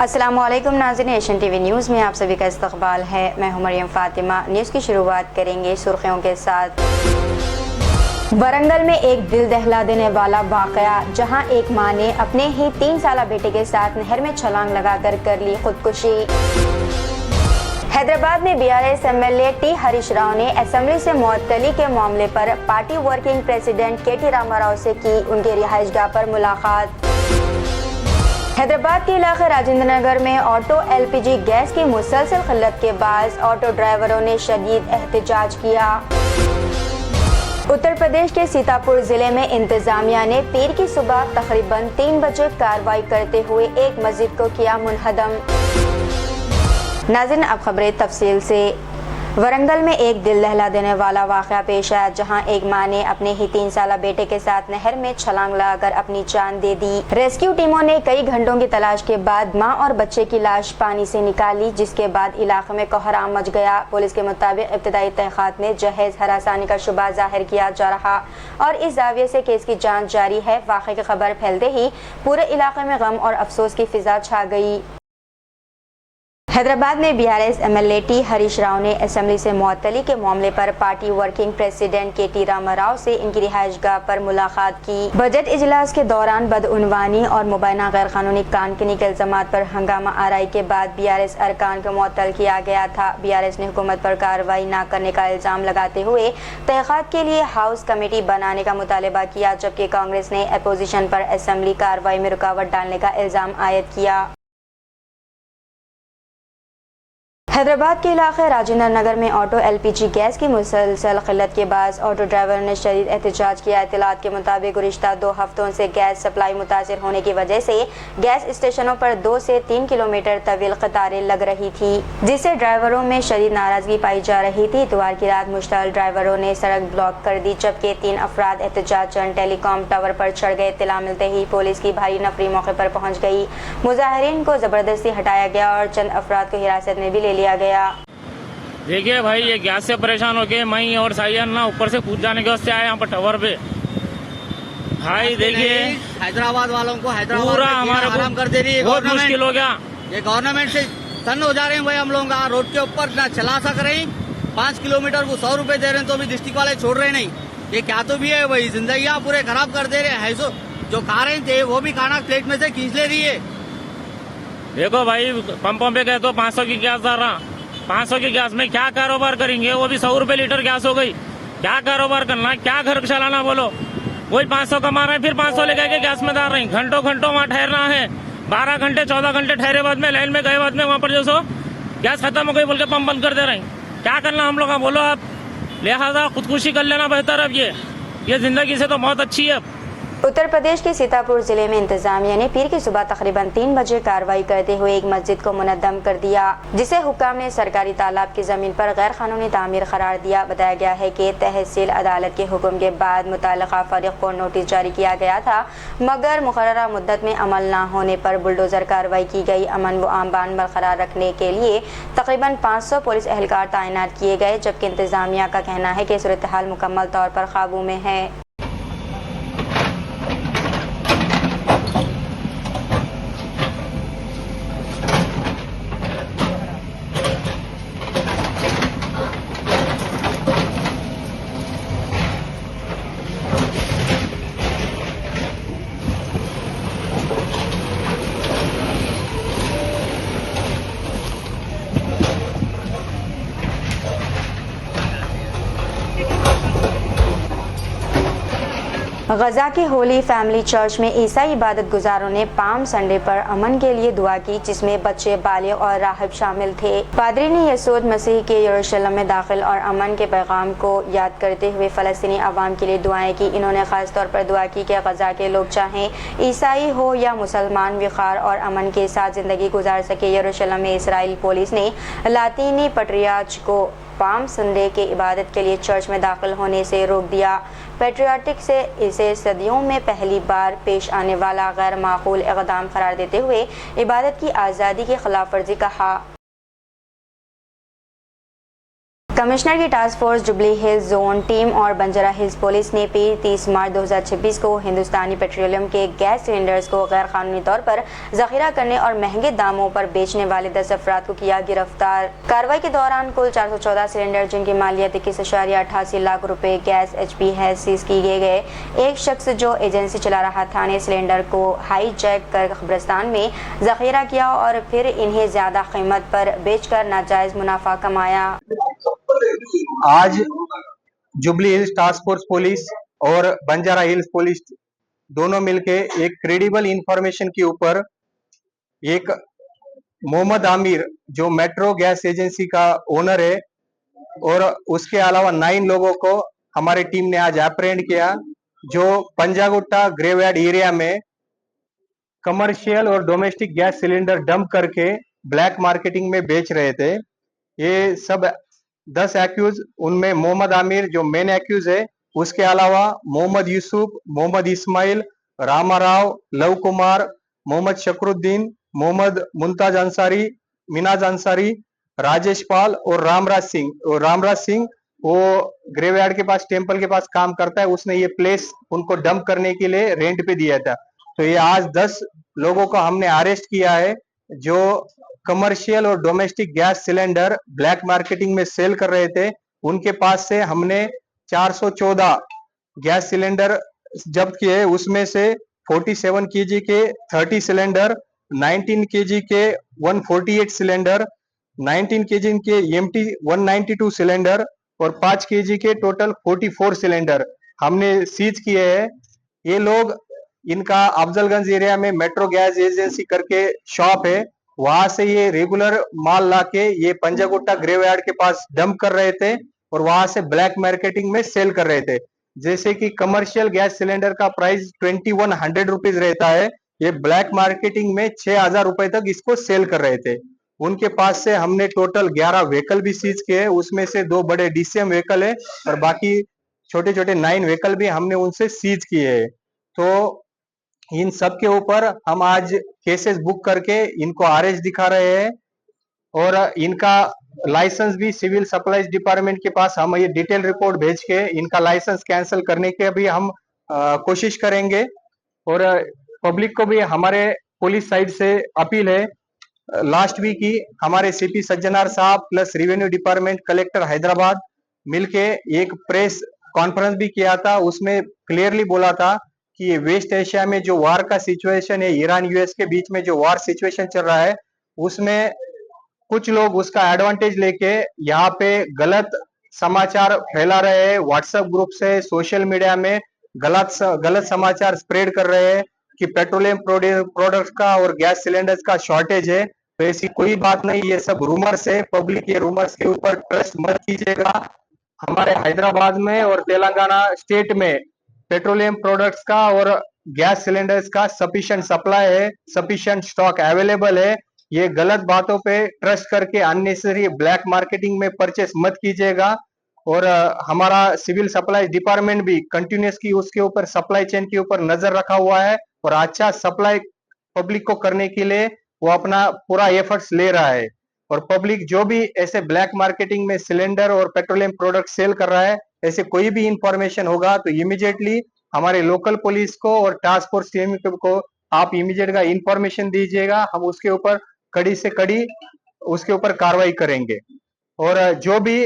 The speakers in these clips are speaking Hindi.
अस्सलामुअलैकुम नाज़रीन, एशियन टीवी न्यूज़ में आप सभी का इस्तकबाल है। मैं हूं मरियम फातिमा। न्यूज़ की शुरुआत करेंगे सुर्खियों के साथ। वरंगल में एक दिल दहला देने वाला वाकया, जहां एक मां ने अपने ही 3 साला बेटे के साथ नहर में छलांग लगाकर कर ली खुदकुशी। हैदराबाद में BRS MLA T Harish Rao ने असेंबली से मुअत्तली के मामले पर पार्टी वर्किंग प्रेसिडेंट केटी रामाराव से की उनके रिहाइशगाह पर मुलाकात। हैदराबाद के इलाके राजेंद्र नगर में ऑटो एलपीजी गैस की मुसलसल किल्लत के बाद ऑटो ड्राइवरों ने शदीद एहतजाज किया। उत्तर प्रदेश के सीतापुर जिले में इंतजामिया ने पीर की सुबह तकरीबन 3 बजे कार्रवाई करते हुए एक मस्जिद को किया मुनहदम। नाज़रीन, अब खबरें तफसील से। वरंगल में एक दिल दहला देने वाला वाक़या पेश आया, जहां एक मां ने अपने ही 3 साला बेटे के साथ नहर में छलांग लगाकर अपनी जान दे दी। रेस्क्यू टीमों ने कई घंटों की तलाश के बाद मां और बच्चे की लाश पानी से निकाली, जिसके बाद इलाके में कोहराम मच गया। पुलिस के मुताबिक इब्तदाई तहक़ीक़ात में जहेज हरासानी का शुबा जाहिर किया जा रहा और इस जाविये से केस की जाँच जारी है। वाक़े की खबर फैलते ही पूरे इलाके में गम और अफसोस की फिजा छा गई। हैदराबाद में BRS MLA T Harish Rao ने असेंबली से मुअत्तली के मामले पर पार्टी वर्किंग प्रेसिडेंट केटी रामाराव से इनकी रिहाइशगाह पर मुलाकात की। बजट इजलास के दौरान बदउनवानी और मुबैना गैर कानूनी कानूनी के इल्जामात पर हंगामा आराई के बाद बीआरएस अरकान को मुअत्तल किया गया था। बीआरएस ने हुकूमत पर कार्रवाई न करने का इल्जाम लगाते हुए तहक़ीक़ात के लिए हाउस कमेटी बनाने का मुतालबा किया, जबकि कांग्रेस ने अपोजिशन पर असेंबली कार्रवाई में रुकावट डालने का इल्जाम आयद किया। हैदराबाद के इलाके राजेंद्र नगर में ऑटो एलपीजी गैस की मुसलसल किल्लत के बाद ऑटो ड्राइवर ने शदीद एहतजाज किया। इत्तलात के मुताबिक गुज़िश्ता 2 हफ्तों से गैस सप्लाई मुतासिर होने की वजह से गैस स्टेशनों पर 2 से 3 किलोमीटर तवील कतारें लग रही थी, जिससे ड्राइवरों में शदीद नाराजगी पाई जा रही थी। इतवार की रात मुश्तअल ड्राइवरों ने सड़क ब्लॉक कर दी, जबकि 3 अफराद एहतजाजन टेलीकॉम टावर पर चढ़ गए। इत्तला मिलते ही पुलिस की भारी नफरी मौके पर पहुँच गई। मुजाहिरीन को जबरदस्ती हटाया गया और चंद अफराद को हिरासत में भी ले लिया गया। देखिए भाई, ये गैस से परेशान हो गए। मैं और साइयन ना ऊपर से कूद जाने के वास्ते आए यहाँ पर टावर पे। भाई देखिए, हैदराबाद वालों को हैदराबाद पूरा हमारा आराम कर दे रही है। बहुत मुश्किल हो गया। ये गवर्नमेंट से तंग हो जा रहे हैं भाई। हम लोग रोड के ऊपर ना चला सक रहे हैं। 5 किलोमीटर को 100 रुपए दे रहे हैं, तो अभी डिस्ट्रिक्ट वाले छोड़ रहे नहीं। ये क्या तो भी है भाई, जिंदगी पूरे खराब कर दे रहे हैं। जो कारें थे वो भी खाना प्लेट में से खींच ले रही है। देखो भाई, पंपों पे गए तो 500 की गैस डाल रहा। 500 की गैस में क्या कारोबार करेंगे? वो भी 100 रुपए लीटर गैस हो गई। क्या कारोबार करना, क्या घर चलाना बोलो? वही 500 कमा रहे हैं, फिर 500 लेकर के गैस में डाल रहे हैं। घंटों घंटों वहाँ ठहरना है। 12 घंटे 14 घंटे ठहरे बाद में लाइन में गए बाद में वहाँ पर जो सो गैस खत्म हो गई बोल के पंप बंद कर दे रहे हैं। क्या करना हम लोग का बोलो आप? लिहाजा खुदकुशी कर लेना बेहतर। अब ये जिंदगी से तो बहुत अच्छी है। उत्तर प्रदेश के सीतापुर जिले में इंतजामिया ने पीर की सुबह तकरीबन 3 बजे कार्रवाई करते हुए एक मस्जिद को मुनद्दम कर दिया, जिसे हुक्काम ने सरकारी तालाब की जमीन पर गैर कानूनी तामीर करार दिया। बताया गया है कि तहसील अदालत के हुक्म के बाद मुताल्लिका फरीक को नोटिस जारी किया गया था, मगर मुकर्ररा मुद्दत में अमल न होने पर बुलडोजर कार्रवाई की गई। अमन व आमान बरकरार रखने के लिए तकरीबन 500 पुलिस एहलकार तैनात किए गए, जबकि इंतजामिया का कहना है कि सूरत हाल मुकम्मल तौर पर काबू में है। गजा के होली फैमिली चर्च में ईसाई इबादत गुजारों ने पाम संडे पर अमन के लिए दुआ की, जिसमें बच्चे, बालिग और राहिब शामिल थे। पादरी ने यसूद मसीह के यरूशलेम में दाखिल और अमन के पैगाम को याद करते हुए फ़लस्तीनी अवाम के लिए दुआएं की। इन्होंने खास तौर पर दुआ की कि गजा के लोग चाहें ईसाई हो या मुसलमान वक़ार और अमन के साथ ज़िंदगी गुजार सके। यरूशलेम में इसराइल पुलिस ने लातीनी पट्रियार्च को पाम संडे के इबादत के लिए चर्च में दाखिल होने से रोक दिया। पेट्रियाटिक से इसे सदियों में पहली बार पेश आने वाला गैर माकूल इक़दाम करार देते हुए इबादत की आज़ादी की खिलाफ वर्जी कहा। कमिश्नर की task force jubilee hills zone team और बंजारा हिल्स पुलिस ने पीर 30 मार्च 2026 को हिंदुस्तानी पेट्रोलियम के गैस सिलेंडर्स को गैर कानूनी तौर पर जखीरा करने और महंगे दामों पर बेचने वाले 10 अफराद को किया गिरफ्तार। कार्रवाई के दौरान कुल 414 सिलेंडर जिनकी मालियत 21.88 लाख रुपए गैस HP है सीज की गए। एक शख्स जो एजेंसी चला रहा था ने सिलेंडर को हाई जैक कर कब्रिस्तान में जखीरा किया और फिर इन्हें ज्यादा कीमत पर बेचकर नाजायज मुनाफा कमाया। आज jubilee hills task force police और बंजारा हिल्स पुलिस दोनों मिलके एक क्रेडिबल इंफॉर्मेशन के ऊपर एक मोहम्मद आमिर जो मेट्रो गैस एजेंसी का ओनर है और उसके अलावा 9 लोगों को हमारी टीम ने आज एप्रेंड किया, जो पंजागुट्टा ग्रेवयार्ड एरिया में कमर्शियल और डोमेस्टिक गैस सिलेंडर डंप करके ब्लैक मार्केटिंग में बेच रहे थे। ये सब 10 एक्यूज, उनमें मोहम्मद आमिर जो मेन एक्यूज है, उसके अलावा मोहम्मद यूसुफ, मोहम्मद इस्माइल, रामा राव, लव कुमार, मोहम्मद शकरुद्दीन, मोहम्मद मुमताज अंसारी, मिनाज अंसारी, राजेश पाल और रामराज सिंह वो ग्रेवयार्ड के पास टेम्पल के पास काम करता है। उसने ये प्लेस उनको डंप करने के लिए रेंट पे दिया था। तो ये आज 10 लोगों को हमने अरेस्ट किया है जो कमर्शियल और domestic gas cylinder black marketing में सेल कर रहे थे। उनके पास से हमने 414 गैस सिलेंडर जब्त किए। उसमें से 47 केजी के 30 सिलेंडर, 19 केजी के 148 सिलेंडर, 19 केजी के एम्प्टी 192 सिलेंडर और 5 केजी के टोटल 44 सिलेंडर हमने सीज किए हैं। ये लोग, इनका अफजलगंज एरिया में मेट्रो गैस एजेंसी करके शॉप है, वहां से ये रेगुलर माल लाके ये पंजागुट्टा ग्रेवयार्ड के पास डंप कर रहे थे और वहां से ब्लैक मार्केटिंग में सेल कर रहे थे। जैसे कि कमर्शियल गैस सिलेंडर का प्राइस 2100 रुपीज रहता है, ये ब्लैक मार्केटिंग में 6000 रुपए तक इसको सेल कर रहे थे। उनके पास से हमने टोटल 11 व्हीकल भी सीज किए, उसमें से 2 बड़े DCM व्हीकल है और बाकी छोटे छोटे 9 व्हीकल भी हमने उनसे सीज किए है। तो इन सब के ऊपर हम आज केसेस बुक करके इनको अरेस्ट दिखा रहे हैं और इनका लाइसेंस भी सिविल सप्लाईज डिपार्टमेंट के पास हम ये डिटेल रिपोर्ट भेज के इनका लाइसेंस कैंसिल करने के भी हम कोशिश करेंगे। और पब्लिक को भी हमारे पुलिस साइड से अपील है, लास्ट वीक ही हमारे CP सज्जनार साहब plus revenue department, collector Hyderabad मिलके एक प्रेस कॉन्फ्रेंस भी किया था। उसमें क्लियरली बोला था कि ये वेस्ट एशिया में जो वार का सिचुएशन है, ईरान US के बीच में जो वार सिचुएशन चल रहा है, उसमें कुछ लोग उसका एडवांटेज लेके यहाँ पे गलत समाचार फैला रहे हैं। व्हाट्सएप ग्रुप से, सोशल मीडिया में गलत समाचार स्प्रेड कर रहे हैं कि पेट्रोलियम प्रोडक्ट्स का और गैस सिलेंडर्स का शॉर्टेज है। तो ऐसी कोई बात नहीं, ये सब रूमर्स है। पब्लिक ये रूमर्स के ऊपर ट्रस्ट मत कीजिएगा। हमारे हैदराबाद में और तेलंगाना स्टेट में पेट्रोलियम प्रोडक्ट्स का और गैस सिलेंडर्स का सफिशिएंट सप्लाई है, सफिशिएंट स्टॉक अवेलेबल है। ये गलत बातों पे ट्रस्ट करके अननेसेसरी ब्लैक मार्केटिंग में परचेस मत कीजिएगा। और हमारा सिविल सप्लाई डिपार्टमेंट भी कंटिन्यूस की उसके ऊपर सप्लाई चेन के ऊपर नजर रखा हुआ है और अच्छा सप्लाई पब्लिक को करने के लिए वो अपना पूरा एफर्ट्स ले रहा है। और पब्लिक जो भी ऐसे ब्लैक मार्केटिंग में सिलेंडर और पेट्रोलियम प्रोडक्ट सेल कर रहा है, ऐसे कोई भी इंफॉर्मेशन होगा तो इमीडिएटली हमारे लोकल पुलिस को और टास्क फोर्स टीम को आप इमीडिएट का इंफॉर्मेशन दीजिएगा। हम उसके ऊपर कड़ी से कड़ी उसके ऊपर कार्रवाई करेंगे। और जो भी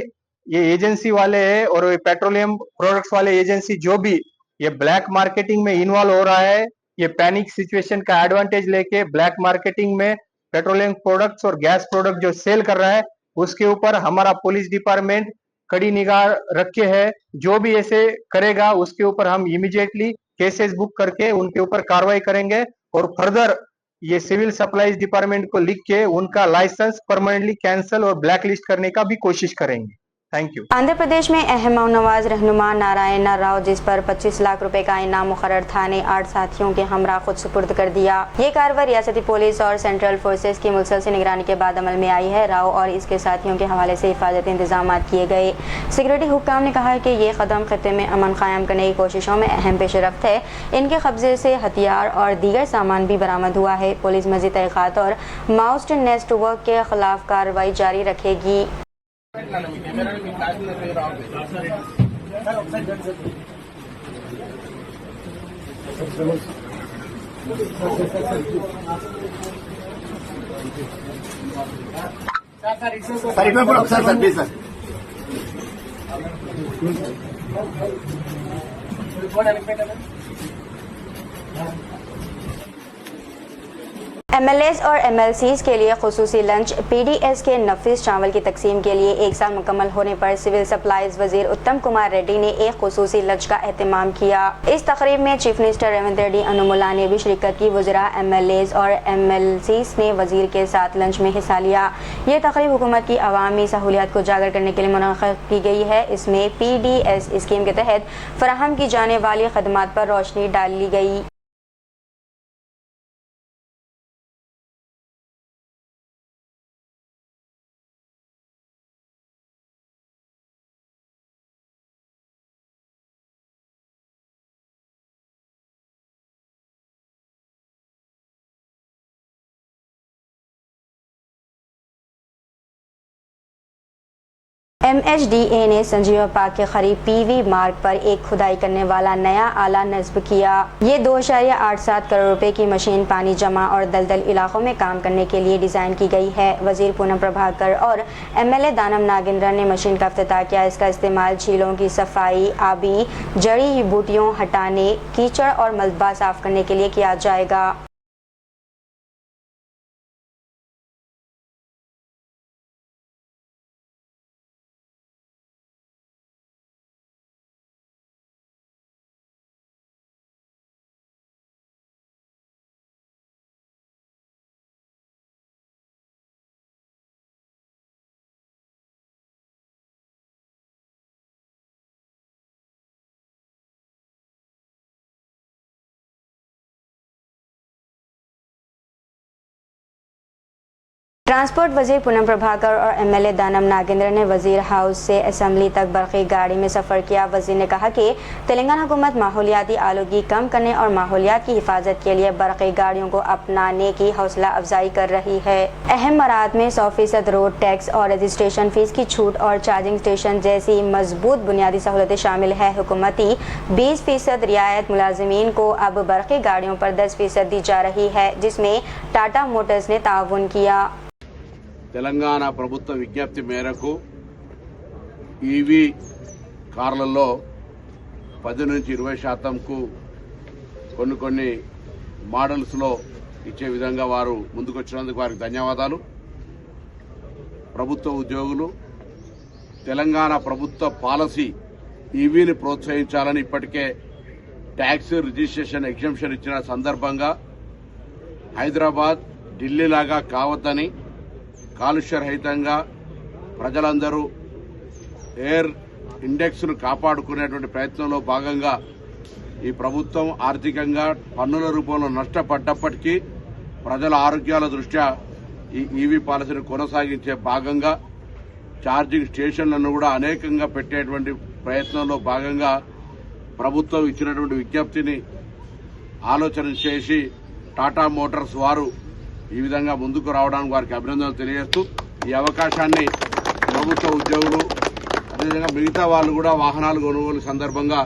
ये एजेंसी वाले हैं और पेट्रोलियम प्रोडक्ट्स वाले एजेंसी जो भी ये ब्लैक मार्केटिंग में इन्वॉल्व हो रहा है, ये पैनिक सिचुएशन का एडवांटेज लेके ब्लैक मार्केटिंग में पेट्रोलियम प्रोडक्ट्स और गैस प्रोडक्ट जो सेल कर रहा है, उसके ऊपर हमारा पुलिस डिपार्टमेंट कड़ी निगाह रखे है। जो भी ऐसे करेगा उसके ऊपर हम इमीडिएटली केसेस बुक करके उनके ऊपर कार्रवाई करेंगे और फर्दर ये सिविल सप्लाईज डिपार्टमेंट को लिख के उनका लाइसेंस परमानेंटली कैंसिल और ब्लैक लिस्ट करने का भी कोशिश करेंगे। Thank you. आंध्र प्रदेश में अहम नवाज रहनुमा नारायण राव, जिस पर 25 लाख रुपए का इनाम मुकर्रर था, ने 8 साथियों के हमरा खुद सुपुर्द कर दिया। ये कार्रवाई रियासती पुलिस और सेंट्रल फोर्सेस की मुसलसल निगरानी के बाद अमल में आई है। राव और इसके साथियों के हवाले से हिफाजती इंतजाम किए गए। सिक्योरिटी हुक्काम ने कहा है कि ये कदम खत्ते में अमन कायम करने की कोशिशों में अहम पेशरफ्त है। इनके कब्जे से हथियार और दीगर सामान भी बरामद हुआ है। पुलिस मजीद तहकीकात और माओइस्ट नेटवर्क के खिलाफ कार्रवाई जारी रखेगी। సార్ ఇక్కడ కూడా ఒకసారి సార్ ప్లీజ్ సార్. MLAs और MLCs के लिए खुसूसी लंच। PDS के नफीस चावल की तकसीम के लिए 1 साल मुकम्मल होने पर सिविल सप्लाईज वजीर उत्तम कुमार रेड्डी ने एक खुसूसी लंच का एहतमाम किया। इस तकरीब में चीफ मिनिस्टर रेवंत रेड्डी अनुमुल्ला ने भी शिरकत की। वज़रा MLAs और MLCs ने वजीर के साथ लंच में हिस्सा लिया। ये तकरीब हुकूमत की अवामी सहूलियात को उजागर करने के लिए मुनअक़िद की गई है। इसमें PDS स्कीम के तहत फराहम की जाने वाली खदमात पर रोशनी डाली गई। MHDA ने संजीवा पार्क के करीब PV मार्ग पर एक खुदाई करने वाला नया आला नस्ब किया। ये 2.87 करोड़ रुपए की मशीन पानी जमा और दलदल इलाकों में काम करने के लिए डिज़ाइन की गई है। वजीर पूनम प्रभाकर और MLA दानम नागेंद्रन ने मशीन का इफ्तिताह किया। इसका इस्तेमाल झीलों की सफाई, आबी जड़ी बूटियों हटाने, कीचड़ और मलबा साफ करने के लिए किया जाएगा। ट्रांसपोर्ट वजीर पूनम प्रभाकर और MLA दानम नागेंद्र ने वजीर हाउस से असम्बली तक बरक़ी गाड़ी में सफ़र किया। वजीर ने कहा कि तेलंगाना हुकूमत माहौलियाती आलूगी कम करने और माहौलियात की हिफाजत के लिए बरक़ी गाड़ियों को अपनाने की हौसला अफजाई कर रही है। अहम मराहत में 100% रोड टैक्स और रजिस्ट्रेशन फीस की छूट और चार्जिंग स्टेशन जैसी मजबूत बुनियादी सहूलतें शामिल है। हुकूमती 20% रियायत मुलाजिमीन को अब बरक़ी गाड़ियों पर 10% दी जा रही है, जिसमें टाटा मोटर्स ने ताउन किया। తెలంగాణ ప్రభుత్వ విజ్ఞప్తి మేరకు ఈవీ కార్లలో 10 నుంచి 20%కు కొన్ని మోడల్స్లో ఇచ్చే విధంగా వారు ముందుకొచ్చినందుకు వారికి ధన్యవాదాలు. ప్రభుత్వ ఉద్యోగులు తెలంగాణ ప్రభుత్వ పాలసీ ఈవీని ప్రోత్సహించాలని ఇప్పటికే ట్యాక్స్ రిజిస్ట్రేషన్ ఎగ్జంప్షన్ ఇచ్చిన సందర్భంగా హైదరాబాద్ ఢిల్లీ లాగా కావద్దని, కాలుష్య రహితంగా ప్రజలందరూ ఎయిర్ ఇండెక్స్ ను కాపాడుకునేటువంటి ప్రయత్నంలో భాగంగా ఈ ప్రభుత్వం ఆర్థికంగా పన్నుల రూపంలో నష్టపడ్డప్పటికీ ప్రజల ఆరోగ్యాల దృష్ట్యా ఈ ఈవీ పాలసీని కొనసాగించే భాగంగా ఛార్జింగ్ స్టేషన్లను కూడా అనేకంగా పెట్టేటువంటి ప్రయత్నంలో భాగంగా ప్రభుత్వం ఇచ్చినటువంటి విజ్ఞప్తిని ఆలోచన చేసి టాటా మోటార్స్ వారు ఈ విధంగా ముందుకు రావడానికి వారికి అభినందనలు తెలియజేస్తూ ఈ అవకాశాన్ని ప్రభుత్వ ఉద్యోగులు అదేవిధంగా మిగతా వాళ్ళు కూడా వాహనాలు కొనుగోలు సందర్భంగా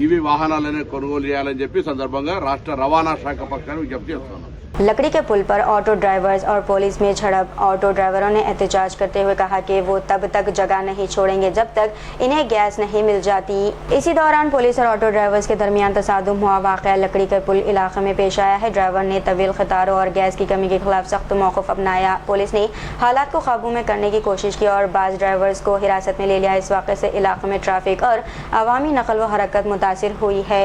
ఈవీ వాహనాలనే కొనుగోలు చేయాలని చెప్పి సందర్భంగా రాష్ట్ర రవాణా శాఖ పక్షాన్ని విజ్ఞప్తి చేస్తున్నాం. लकड़ी के पुल पर ऑटो ड्राइवर्स और पुलिस में झड़प। ऑटो ड्राइवरों ने एहतजाज करते हुए कहा कि वो तब तक जगह नहीं छोड़ेंगे जब तक इन्हें गैस नहीं मिल जाती। इसी दौरान पुलिस और ऑटो ड्राइवर्स के दरमियान तसादुम हुआ। वाकया लकड़ी के पुल इलाके में पेश आया है। ड्राइवर ने तवील कतारों और गैस की कमी के खिलाफ सख्त मौक़िफ़ अपनाया। पुलिस ने हालात को काबू में करने की कोशिश की और बाज़ ड्राइवर्स को हिरासत में ले लिया। इस वाक़े से इलाके में ट्रैफिक और अवामी नकल व हरकत मुतासिर हुई है।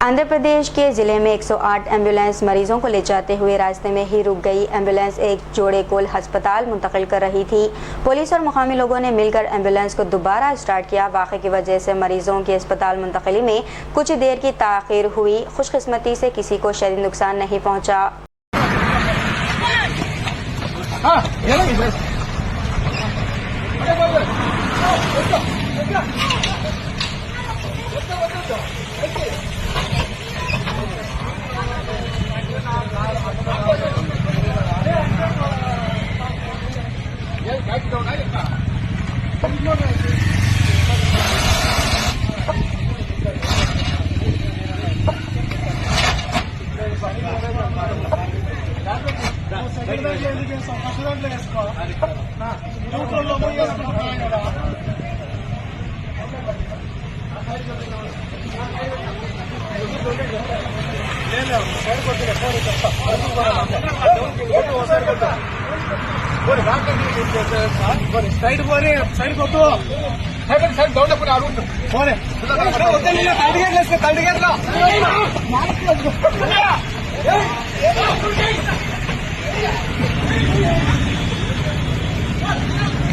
आंध्र प्रदेश के जिले में 108 एम्बुलेंस मरीजों को ले जाते हुए रास्ते में ही रुक गई। एम्बुलेंस एक जोड़े को अस्पताल मुंतकिल कर रही थी। पुलिस और मुकामी लोगों ने मिलकर एम्बुलेंस को दोबारा स्टार्ट किया। वाक़े की वजह से मरीजों की अस्पताल मुंतकिली में कुछ देर की ताख़ीर हुई। खुशकिस्मती से किसी को शदीद नुकसान नहीं पहुँचा। సైడ్ పోనీ సైడ్ కొట్టు సైడ్ సైడ్ డౌన్ పోనీ ఆ రూట్ పోనీ థర్డ్ గేట్ లో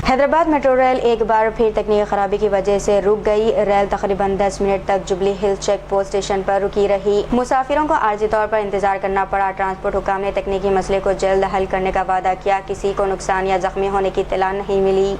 हैदराबाद मेट्रो रेल एक बार फिर तकनीकी खराबी की वजह से रुक गई। रेल तकरीबन 10 मिनट तक Jubilee Hills check post station पर रुकी रही। मुसाफिरों को आर्जी तौर पर इंतजार करना पड़ा। ट्रांसपोर्ट हुकाम ने तकनीकी मसले को जल्द हल करने का वादा किया। किसी को नुकसान या जख्मी होने की इत्तला नहीं मिली।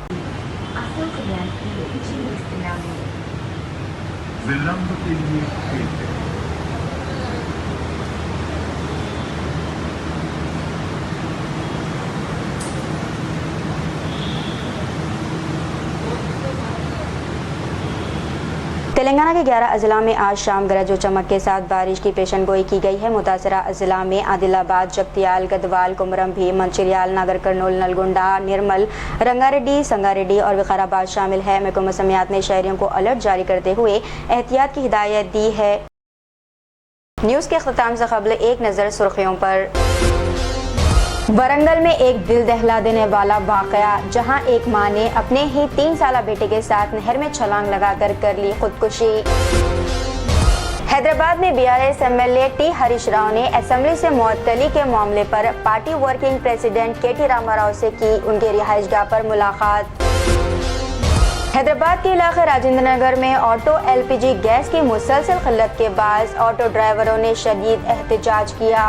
तेलंगाना के 11 अजला में आज शाम गरज और चमक के साथ बारिश की पेशन गोई की गई है। मुतासरा अजला में आदिलाबाद, जगतियाल, गदवाल, कुमरम भीम, मंचिरियाल, नागर कर्नूल, नलगुंडा, निर्मल, रंगारेड्डी, संगारेड्डी और विकाराबाद शामिल है। महकमा मौसमियात ने शहरियों को अलर्ट जारी करते हुए एहतियात की हिदायत दी है। न्यूज़ के अख्ताम से कबल एक नज़र सुर्खियों पर। वरंगल में एक दिल दहला देने वाला वाकया, जहां एक मां ने अपने ही 3 साला बेटे के साथ नहर में छलांग लगाकर कर ली खुदकुशी। हैदराबाद में BRS MLA T Harish Rao ने असेंबली से मुअत्तली के मामले पर पार्टी वर्किंग प्रेसिडेंट केटी रामाराव से की उनके रिहाइशगाह पर मुलाकात। हैदराबाद के इलाके राजेंद्र नगर में ऑटो एलपीजी गैस की मुसलसल किल्लत के बाद ऑटो ड्राइवरों ने शदीद एहतजाज किया।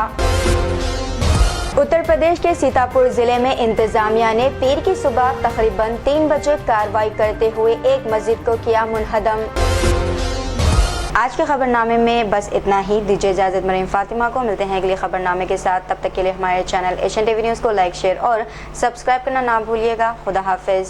उत्तर प्रदेश के सीतापुर जिले में इंतजामिया ने पीर की सुबह तकरीबन 3 बजे कार्रवाई करते हुए एक मस्जिद को किया मुनहदम। आज के खबरनामे में बस इतना ही। दीजिए इजाजत मरीम फातिमा को। मिलते हैं अगले खबरनामे के साथ। तब तक के लिए हमारे चैनल एशियन टीवी न्यूज़ को लाइक, शेयर और सब्सक्राइब करना ना भूलिएगा। खुदा हाफिज।